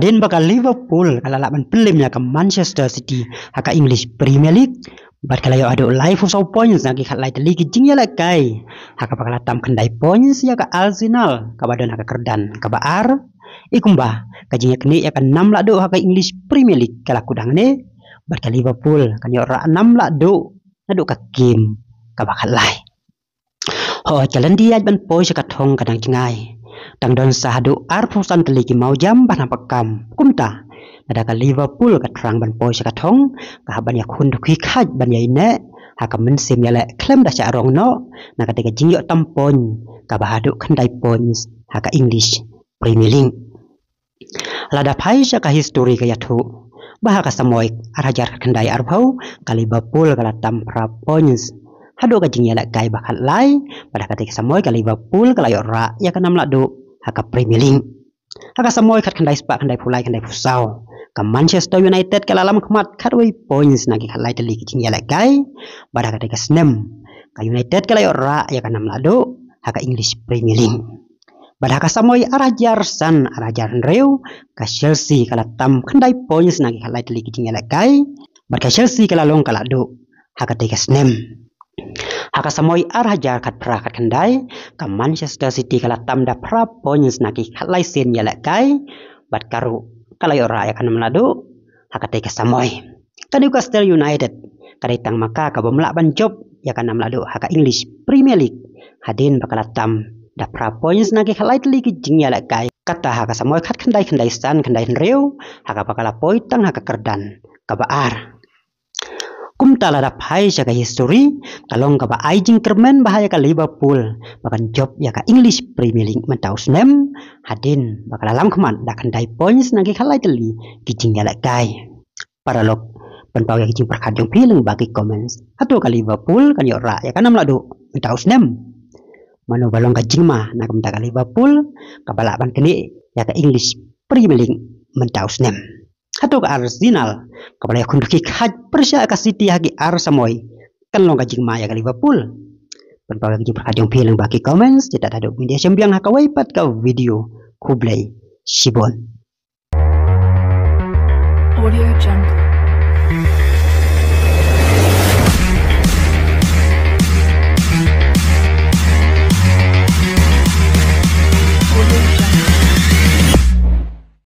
Hadin bakal Liverpool kalau lawan pelimnya ke Manchester City haka English Premier League. Bat kalau yo ada live so points nagi kat light league jingnya lah kai. Haka bakal tam kendai points ya ke Arsenal kabadan haka kerdan kabar. Ikumba kajinya kini ya ke 6 lah do haka English Premier League kalau kudang ne. Bat kalau Liverpool kan yo 6 lah do nado ka game kabakal lai. Ho jalan dia ban poin sekathong kadang jengai. Tang don sahadu arpusan teliki mau jam ban pakam. Kumta ada ka Liverpool ka terang ban poin sekathong ka ban ya kun dukhi khaj ban ya ine ha ka men sim ya le klem dah cha rong no na ka te ka jingyo tampon ka bahadu khandai points ha ka English Premier League. Lada pai ka history ka yathu bah ka samoy arajar khandai arphau ka Liverpool ka tam pra points. Hado ka jingya la kai bakal lai pada ketika samoy ka Liverpool ka layo ra ya ka 6 la do ha ka Premier League. Ha ka samoy kat khandai spa khandai pulai khandai pusau ka Manchester United ka lalam khmat khatway points nagi khalai teli ki jingya la kai pada ketika snem ka United ka layo ra ya ka 6 la do ha ka English Premier League. Pada ka samoy arajar reu ka Chelsea ka tam khandai points nagi khalai teli ki jingya la kai pada Chelsea ka lalong ka la do ha ka teka snem. Haka samoy arajar kat pra kat kendai ka Manchester City kala tam da pra points naki kalai sen ya kai bat karu kala ora ya kanam lado haka teka samoy ka Newcastle United kada tang maka ka bomla ban job ya kanam lado haka English Premier League hadin bakala tam da pra points naki kalai tli ki jing ya kai kata haka samoy kat kendai san kendai reu haka bakala poitang haka kerdan ka baar. Kumta la dapai jaga history kalong ka ba aijing kermen bahaya ka Liverpool bahkan job ya ka English Premier League mentau snem hadin bakal alam keman da kandai points nagi kalai teli kijing ya kai para lok penpau ya kijing perkadong pileng bagi comments atau ka Liverpool kan yo ra ya kan amla do mentau snem mano balong ka jingma na kam ka Liverpool ka balaban kini ya ka English Premier League mentau snem atau ke Arsenal kepada kun dukik haj persya ka City hagi Arsamoy kan long kajing maya ka Liverpool penpawa kajing perkajong pileng bagi comments tidak ada media sembiang hakawai pat ka video kublai Shibon Audio Jungle.